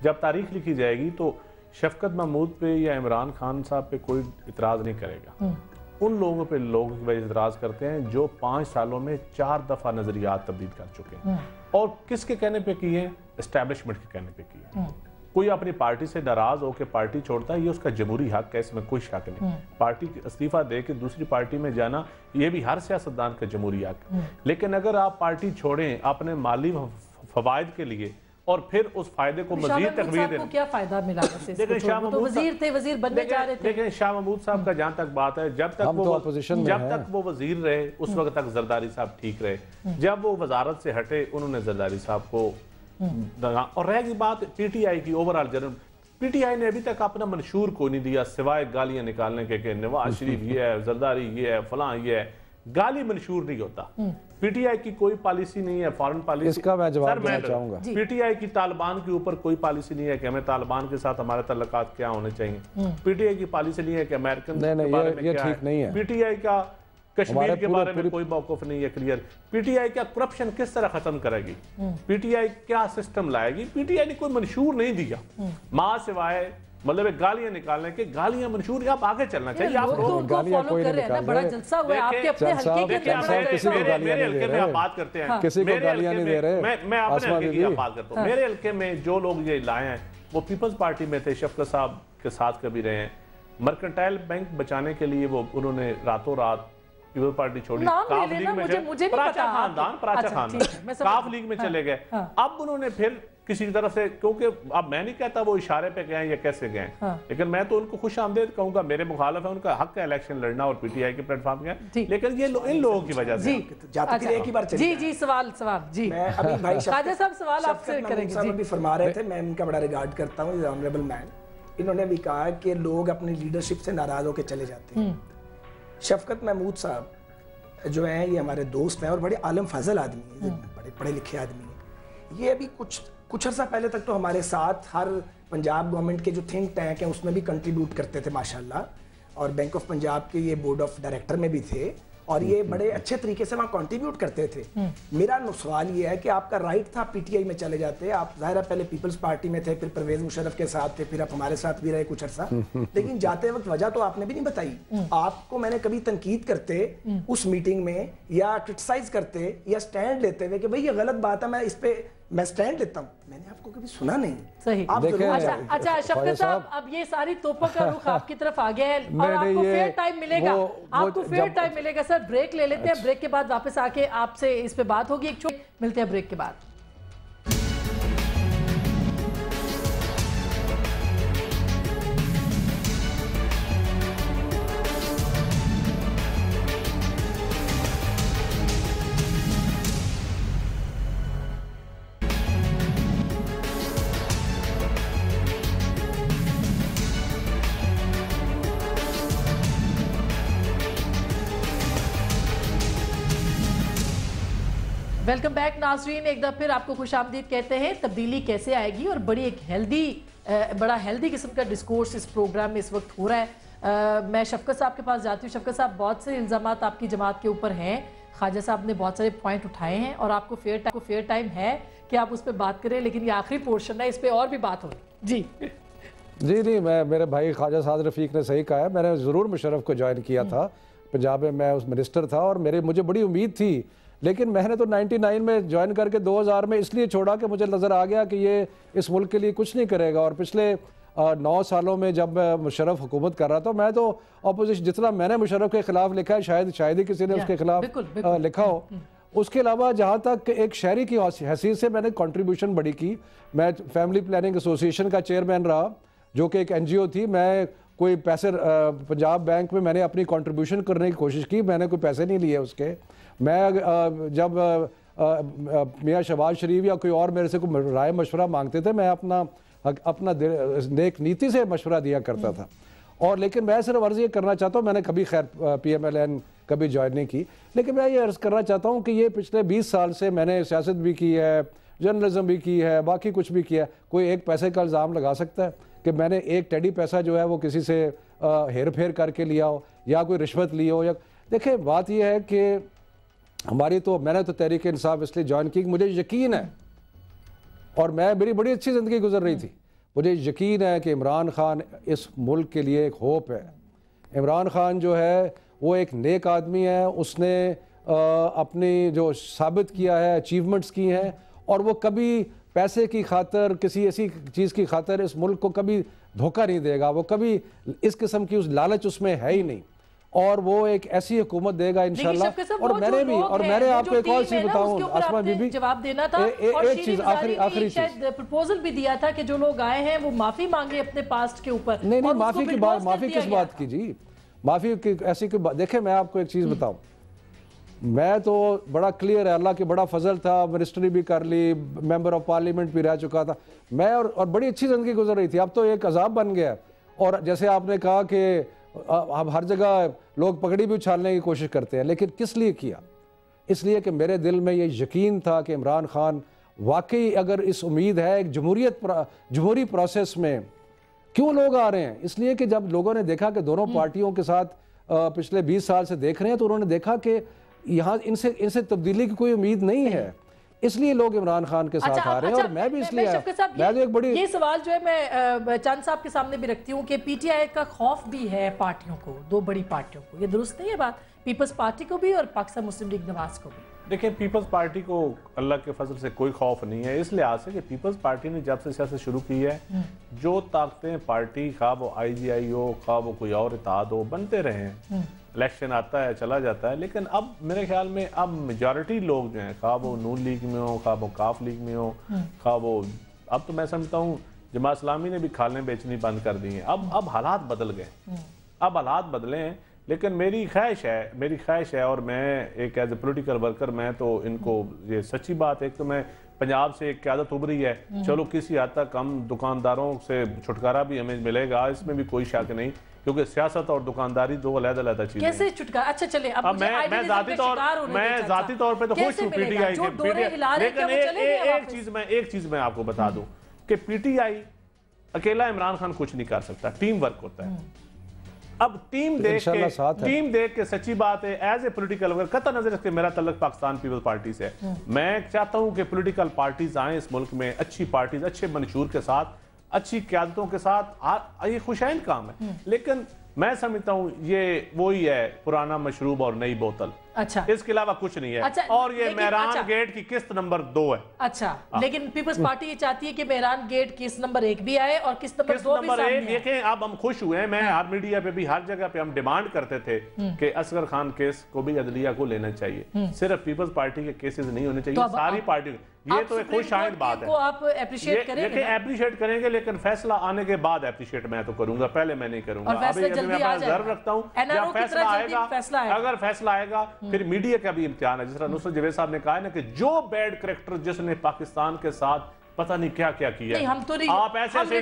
जब तारीख लिखी जाएगी तो शफकत महमूद पे या इमरान खान साहब पे कोई इतराज़ नहीं करेगा। उन लोगों पे लोग इतराज़ करते हैं जो 5 सालों में 4 दफ़ा नज़रियात तब्दील कर चुके हैं। और किसके कहने पे किए हैं? एस्टैब्लिशमेंट के कहने पे किए हैं। कोई अपनी पार्टी से नाराज होकर पार्टी छोड़ता है, ये उसका जमहूरी हक है, इसमें कोई शक नहीं। पार्टी इस्तीफा दे के दूसरी पार्टी में जाना, ये भी हर सियासतदान का जमहूरी हक है। लेकिन अगर आप पार्टी छोड़ें अपने माली फवायद के लिए और फिर उस फायदे को मजीद तकवीर दें, क्या फायदा मिला? देखिए शाह महमूद वजीर थे, वजीर बनने जा रहे थे। लेकिन शाह महमूद साहब का जहां तक बात है, जब तक वो वजीर रहे उस वक्त तक जरदारी साहब ठीक रहे। जब वो वजारत से हटे उन्होंने जरदारी साहब को और रह गई बात पीटीआई की ओवरऑल जनरल, पीटीआई ने अभी तक अपना मंशूर को नहीं दिया सिवाय गालियां निकालने के नवाज शरीफ ये है, जरदारी ये है, फलां ये है। गाली मंशूर नहीं होता। पीटीआई की कोई पॉलिसी नहीं है, फॉरेन पॉलिसी। इसका मैं जवाब देना चाहूंगा। पीटीआई की तालिबान के ऊपर कोई पॉलिसी नहीं है कि हमें तालिबान के साथ हमारे तल्लुकात क्या होने चाहिए। पीटीआई की पॉलिसी नहीं है कि अमेरिकन के बारे में क्या है। पीटीआई का कश्मीर के बारे में कोई मौक़िफ़ नहीं है क्लियर। पीटीआई क्या करप्शन किस तरह खत्म करेगी, पीटीआई क्या सिस्टम लाएगी, पीटीआई ने कोई मंशूर नहीं दिया मां सिवाय मतलब गालियां निकालने के। गालियां मंशूर आप आगे चलना चाहिए। आप लोग गालियां कोई नहीं निकाल रहे। बड़ा जलसा हुआ है आपके अपने हल्के के अंदर। किसी को गालियां नहीं दे रहे, आप बात करते हैं किसी को गालियां नहीं दे रहे। मैं अपने हल्के की बात करता हूं। मेरे हल्के में जो लोग ये लाए हैं वो पीपल्स पार्टी में थे, शफकत साहब के साथ कभी रहे हैं। मर्केंटाइल बैंक बचाने के लिए वो उन्होंने रातों रात पीपल पार्टी छोड़ी, काफ लीग में प्राचा खानदान काफ लीग में चले गए। अब उन्होंने फिर किसी तरफ से, क्योंकि अब मैं नहीं कहता वो इशारे पे गए या कैसे गए, लेकिन मैं तो उनको खुश आमदेद कहूंगा। मेरे मुखालिफ है, उनका हक है इलेक्शन लड़ना और पीटीआई के प्लेटफॉर्म गए, लेकिन ये इन लोगों की वजह से एक ही बार जी सवाल जी मैं अभी भाई खाजा साहब सवाल आपसे करेंगे। साहब अभी फरमा रहे थे, मैं इनका बड़ा रिगार्ड करता हूँ, ऑनरेबल मैन। इन्होंने भी कहा कि लोग अपनी लीडरशिप से नाराज होकर चले जाते हैं। शफकत महमूद साहब जो हैं ये हमारे दोस्त हैं और बड़े आलम फजल आदमी हैं, बड़े पढ़े लिखे आदमी हैं। ये अभी कुछ अर्सा पहले तक तो हमारे साथ हर पंजाब गवर्नमेंट के जो थिंक टैंक हैं उसमें भी कंट्रीब्यूट करते थे माशाल्लाह, और बैंक ऑफ पंजाब के ये बोर्ड ऑफ डायरेक्टर में भी थे और ये बड़े अच्छे तरीके से वहाँ कंट्रीब्यूट करते थे। मेरा सवाल ये है कि आपका राइट था पीटीआई में चले जाते, आप ज़ाहिर है पहले पीपल्स पार्टी में थे, फिर परवेज मुशर्रफ के साथ थे, फिर आप हमारे साथ भी रहे कुछ अर्सा, लेकिन जाते वक्त वजह तो आपने भी नहीं बताई। आपको मैंने कभी तनकीद करते उस मीटिंग में या क्रिटिसाइज करते या स्टैंड लेते हुए कि भाई ये गलत बात है, मैं इस पे मैं स्टैंड लेता हूँ, मैंने आपको कभी सुना नहीं। सही। आप अच्छा शफकत साहब, अब ये सारी तोपों का रुख आपकी तरफ आ गया है और आपको फेयर टाइम मिलेगा, आपको फेयर टाइम मिलेगा। सर ब्रेक ले लेते हैं, ब्रेक के बाद वापस आके आपसे इस पे बात होगी। एक छोटी मिलते हैं ब्रेक के बाद। वेलकम बैक नाजरीन, एक बार फिर आपको खुशामदीद कहते हैं। तब्दीली कैसे आएगी और बड़ी एक बड़ा हेल्दी किस्म का डिस्कोर्स इस प्रोग्राम में इस वक्त हो रहा है। मैं शफकत साहब के पास जाती हूँ। शफकत साहब, बहुत से इल्ज़ामात आपकी जमात के ऊपर हैं, ख्वाजा साहब ने बहुत सारे पॉइंट उठाए हैं और आपको फेयर टाइम है कि आप उस पर बात करें, लेकिन ये आखिरी पोर्शन है, इस पर और भी बात हो। जी नहीं, मैं मेरे भाई ख्वाजा साद रफ़ीक ने सही कहा है। मैंने ज़रूर मुशर्रफ को ज्वाइन किया था पंजाब में, मैं उस मिनिस्टर था और मुझे बड़ी उम्मीद थी, लेकिन मैंने तो 99 में ज्वाइन करके 2000 में इसलिए छोड़ा कि मुझे नज़र आ गया कि ये इस मुल्क के लिए कुछ नहीं करेगा। और पिछले 9 सालों में जब मुशर्रफ हुकूमत कर रहा था, मैं तो अपोजिशन, जितना मैंने मुशर्रफ के खिलाफ लिखा है शायद ही किसी ने उसके खिलाफ लिखा हो। उसके अलावा जहाँ तक एक शहरी की हैसियत से मैंने कंट्रीब्यूशन बड़ी की। मैं फैमिली प्लानिंग एसोसिएशन का चेयरमैन रहा, जो कि एक NGO थी। मैं कोई पैसे पंजाब बैंक में मैंने अपनी कंट्रीब्यूशन करने की कोशिश की, मैंने कोई पैसे नहीं लिए उसके। मैं जब मियाँ शहबाज शरीफ या कोई और मेरे से कोई राय मशवरा मांगते थे, मैं अपना नेक नीति से मशवरा दिया करता था। और लेकिन मैं सिर्फ अर्ज़ ये करना चाहता हूँ, मैंने कभी खैर PMLN कभी ज्वाइन नहीं की, लेकिन मैं ये अर्ज़ करना चाहता हूँ कि ये पिछले 20 साल से मैंने सियासत भी की है, जर्नलिज्म भी की है, बाकी कुछ भी किया है। कोई एक पैसे का इल्ज़ाम लगा सकता है कि मैंने एक टेडी पैसा जो है वो किसी से हेर फेर करके लिया हो या कोई रिश्वत ली हो? या देखिए, बात यह है कि मैंने तो तहरीक इंसाफ इसलिए ज्वाइन की कि मुझे यकीन है, और मेरी बड़ी अच्छी ज़िंदगी गुजर रही थी, मुझे यकीन है कि इमरान खान इस मुल्क के लिए एक होप है। इमरान खान जो है वो एक नेक आदमी है, उसने अपनी जो साबित किया है, अचीवमेंट्स की हैं, और वो कभी पैसे की खातर, किसी ऐसी चीज़ की खातर इस मुल्क को कभी धोखा नहीं देगा। वो कभी इस किस्म की उस लालच उसमें है ही नहीं, और वो एक ऐसी हुकूमत देगा इंशाल्लाह। और मैंने आपको एक और चीज़ बताऊं आसमा बीबी, जवाब देना था, एक चीज़ आखिरी चीज़ प्रपोजल भी दिया था कि जो लोग आए हैं वो माफ़ी मांगे अपने पास्ट के ऊपर। नहीं, माफ़ी की बात, माफ़ी किस बात की जी, माफ़ी की ऐसी कोई बात। देखें, मैं आपको एक चीज़ बताऊं, मैं तो बड़ा क्लियर है, अल्लाह के बड़ा फजल था, मिनिस्ट्री भी कर ली, मेंबर ऑफ पार्लियामेंट भी रह चुका था मैं, और बड़ी अच्छी ज़िंदगी गुजर रही थी। अब तो एक अजाब बन गया। और जैसे आपने कहा कि अब हर जगह लोग पगड़ी भी उछालने की कोशिश करते हैं, लेकिन किस लिए किया? इसलिए कि मेरे दिल में ये यकीन था कि इमरान खान वाकई, अगर इस उम्मीद है एक जमहूरी प्रोसेस में क्यों लोग आ रहे हैं, इसलिए कि जब लोगों ने देखा कि दोनों पार्टियों के साथ पिछले 20 साल से देख रहे हैं, तो उन्होंने देखा कि यहाँ इनसे तब्दीली की कोई उम्मीद नहीं है, इसलिए लोग इमरान खान के साथ आ रहे हैं। और मैं भी इसलिए मैं तो एक बड़ी ये सवाल जो है मैं चांद साहब के सामने भी रखती हूँ कि पीटीआई का खौफ भी है पार्टियों को, दो बड़ी पार्टियों को, ये दुरुस्त नहीं है बात? पीपल्स पार्टी को भी और पाकिस्तान मुस्लिम लीग नवाज को भी। देखिए, पीपल्स पार्टी को अल्लाह के फजल से कोई खौफ नहीं है, इस लिहाज से कि पीपल्स पार्टी ने जब से सियासत शुरू की है, जो ताकतें पार्टी, खा वो IGI हो, खा वो कोई और इत्तेहाद हो, बनते रहे हैं। इलेक्शन आता है, चला जाता है, लेकिन अब मेरे ख्याल में अब मेजॉरिटी लोग जो हैं, खा वो नून लीग में हो, खा वो काफ लीग में हो, खा वो, अब तो मैं समझता हूँ जमात इस्लामी ने भी खालें बेचनी बंद कर दी हैं। अब हालात बदल गए, अब हालात बदले हैं। लेकिन मेरी ख्वाहिश है और मैं एक एज ए पोलिटिकल वर्कर, मैं तो इनको, ये सच्ची बात है, एक तो मैं पंजाब से एक क़यादत उभरी है, चलो किसी हद तक हम दुकानदारों से छुटकारा भी हमें मिलेगा, इसमें भी कोई शक नहीं, क्योंकि सियासत और दुकानदारी दो अलग-अलग चीजें। कैसे छुटकारा? अच्छा चलिए, अब मैं जाती तौर पे तो खुश हूँ पीटीआई के, लेकिन एक चीज मैं आपको बता दूं कि पीटीआई अकेला इमरान खान कुछ नहीं कर सकता, टीम वर्क होता है। अब टीम देख के सच्ची बात है, एज ए पोलिटिकल वर्कर, कतई नजर के मेरा तल्लुक पाकिस्तान पीपल्स पार्टी से है, मैं चाहता हूं कि पोलिटिकल पार्टीज आए इस मुल्क में, अच्छी पार्टीज, अच्छे मंशूर के साथ, अच्छी क़यादतों के साथ, ये खुशैन काम है। लेकिन मैं समझता हूँ ये वही है, पुराना मशरूब और नई बोतल, अच्छा, इसके अलावा कुछ नहीं है। अच्छा, और ये मेहरान गेट की किस्त नंबर 2 है। अच्छा, लेकिन पीपल्स पार्टी ये चाहती है कि मेहरान गेट किस्त नंबर 1 भी आए और किस्त नंबर 2 भी सामने आए। देखें, अब हम खुश हुए हैं, मैं हर मीडिया पे भी, हर जगह पे हम डिमांड करते थे कि असगर खान केस को भी अदलिया को लेना चाहिए, सिर्फ पीपल्स पार्टी के केसेस नहीं होने चाहिए, सारी पार्टी। ये तो एक खुशहाल बात है, आप एप्रिशिएट करेंगे? एप्रिशिएट करेंगे, लेकिन फैसला आने के बाद एप्रिशिएट मैं तो करूंगा, पहले मैं नहीं करूंगा। अभी मैं रिजर्व रखता हूँ, जब फैसला आएगा, अगर फैसला आएगा, फिर मीडिया का भी इम्तिहान है। जिस तरह नुसरत जवेद साहब ने कहा है ना कि जो बैड कैरेक्टर जिसने पाकिस्तान के साथ पता नहीं क्या क्या किया, हम तो नहीं, आप ऐसे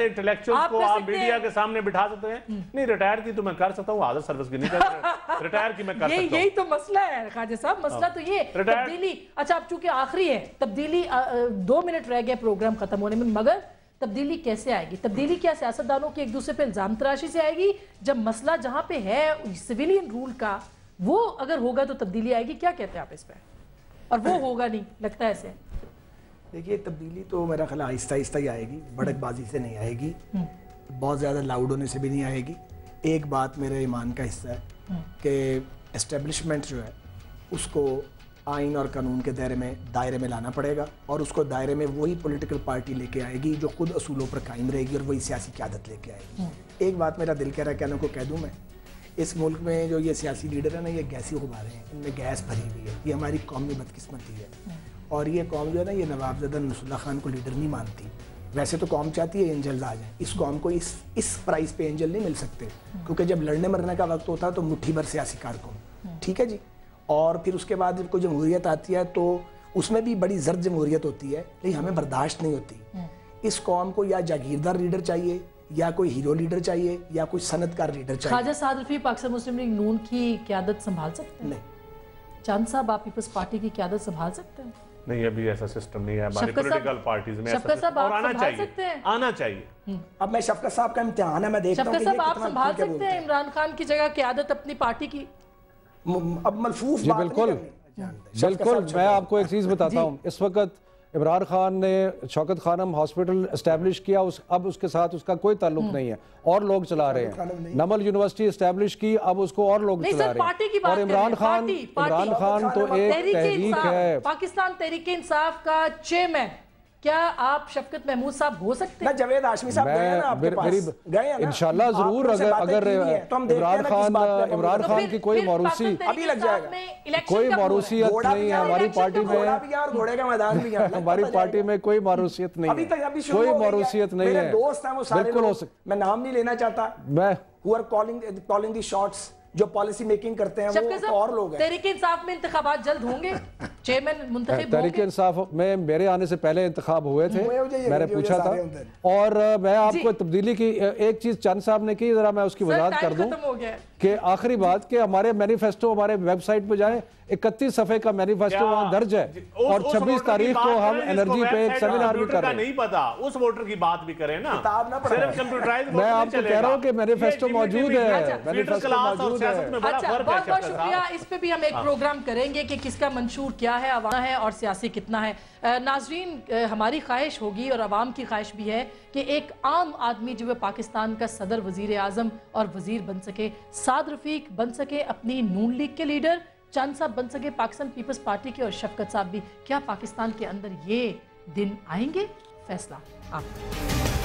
इंटेलेक्चुअल्स को आप मीडिया के सामने बिठा सकते हैं? नहीं, रिटायर की तो मैं कर सकता हूँ, आदर सर्विस की नहीं कर रिटायर की मैं कर सकता हूँ। यही तो मसला है ख्वाजा साहब, मसला तो ये तब्दीली। अच्छा, अब चूंकि आखिरी है तब्दीली, 2 मिनट रह गए प्रोग्राम खत्म होने में, मगर तब्दीली कैसे आएगी? तब्दीली क्या सियासतदानों की एक दूसरे पे इल्जाम तराशी से आएगी? जब मसला जहां पे है सिविलियन रूल का, वो अगर होगा तो तब्दीली आएगी? क्या कहते हैं आप इस पे? और वो होगा नहीं लगता है ऐसे? देखिए, तब्दीली तो मेरा ख्याल आहिस्ता आहिस्ता ही आएगी, भड़कबाजी से नहीं आएगी, बहुत ज़्यादा लाउड होने से भी नहीं आएगी। एक बात मेरे ईमान का हिस्सा है कि एस्टेब्लिशमेंट जो है उसको आइन और कानून के दायरे में लाना पड़ेगा, और उसको दायरे में वही पॉलिटिकल पार्टी लेके आएगी जो खुद असूलों पर कायम रहेगी और वही सियासी क़यादत लेके आएगी। एक बात मेरा दिल कह रहा है कहने को कह दूँ मैं, इस मुल्क में जो ये सियासी लीडर है ना, ये गैसी गुब्बारे हैं, इनमें गैस भरी हुई है, ये हमारी कौमी बदकिस्मती है। और ये कौम जो है ना, ये नवाबज़दा नसरुल्लाह खान को लीडर नहीं मानती। वैसे तो कौम चाहती है एंजल्स आ जाएं, इस कौम को इस प्राइस पे एंजल नहीं मिल सकते, क्योंकि जब लड़ने मरने का वक्त होता है तो मुट्ठी भर सियासी कारकुन, ठीक है जी। और फिर उसके बाद जब कोई जमहूरियत आती है तो उसमें भी बड़ी जर्द जमहूरियत होती है, लेकिन हमें बर्दाश्त नहीं होती। इस कौम को या जागीरदार लीडर चाहिए, या कोई हीरो लीडर चाहिए, या कोई सनतकार लीडर चाहिए। ख्वाजा साद रफी पाकिस्तान मुस्लिम लीग नून की क़यादत संभाल सकते हैं? नहीं। चांद साहब, आप पीपल्स पार्टी की क़यादत संभाल सकते हैं? नहीं, अभी ऐसा सिस्टम नहीं है हमारी पॉलिटिकल पार्टीज में, और आना चाहिए। अब मैं शफकत साहब का इम्तिहान है, मैं देखता हूं कि शफकत साहब आप संभाल सकते हैं इमरान खान की जगह क़यादत अपनी पार्टी की? अब मलफूफ बात बिल्कुल। मैं आपको एक चीज बताता हूँ, इस वक्त इमरान खान ने शौकत खानम हॉस्पिटल एस्टैब्लिश किया, अब उसके साथ उसका कोई ताल्लुक नहीं है, और लोग चला रहे हैं। नमल यूनिवर्सिटी एस्टैब्लिश की, अब उसको और लोग चला रहे हैं। और इमरान खान तो एक तहरीक है। पाकिस्तान तहरीक इंसाफ का चेयरमैन, क्या आप शफकत महमूद साहब हो सकते हैं? जावेद हाशमी साहब गए ना आपके पास, गए ना इंशाल्लाह जरूर। अगर इमरान खान की कोई मौरूसी अभी लग जाएगा, कोई मौरूसियत नहीं है हमारी पार्टी में, घोड़े का मैदान भी है हमारी पार्टी में कोई मौरूसियत नहीं है, कोई मौरूसियत नहीं है। दोस्त हैं वो सारे, बिल्कुल हो सकता, मैं नाम नहीं लेना चाहता, मैं who are calling the shots, जो पॉलिसी मेकिंग करते हैं वो तो और लोग हैं। तहरीक इंसाफ में इंतखाबात जल्द होंगे, चेयरमैन मुंतखब होंगे। तहरीक इंसाफ में मेरे आने से पहले इंतखाब हुए थे, मैंने पूछा था। और मैं आपको तब्दीली की एक चीज चंद साहब ने की, जरा मैं उसकी वजाहत कर दूं कि आखिरी बात कि हमारे मैनिफेस्टो, हमारे वेबसाइट पे जाएं, 31 सफ़े का मैनिफेस्टो वहां दर्ज है, और 26 तारीख को हम एनर्जी पे एक सेमिनार भी कर रहे हैं। नहीं पता उस वोटर की बात भी करें ना, सिर्फ कंप्यूटराइज्ड मैं आपको कह रहा हूं कि मैनिफेस्टो मौजूद है, मैनिफेस्टो मौजूद है। बहुत बहुत शुक्रिया। इस पे भी हम एक प्रोग्राम करेंगे कि किसका मंशूर क्या है, अवाम है और सियासी कितना है। नाजरीन, हमारी ख्वाहिश होगी और अवाम की ख्वाहिश भी है कि एक आम आदमी जो है पाकिस्तान का सदर, वजीर आजम और वजीर बन सके। साद रफीक बन सके अपनी नून लीग के लीडर, चंद साहब बन सके पाकिस्तान पीपल्स पार्टी के, और शफकत साहब भी। क्या पाकिस्तान के अंदर ये दिन आएंगे? फैसला आप।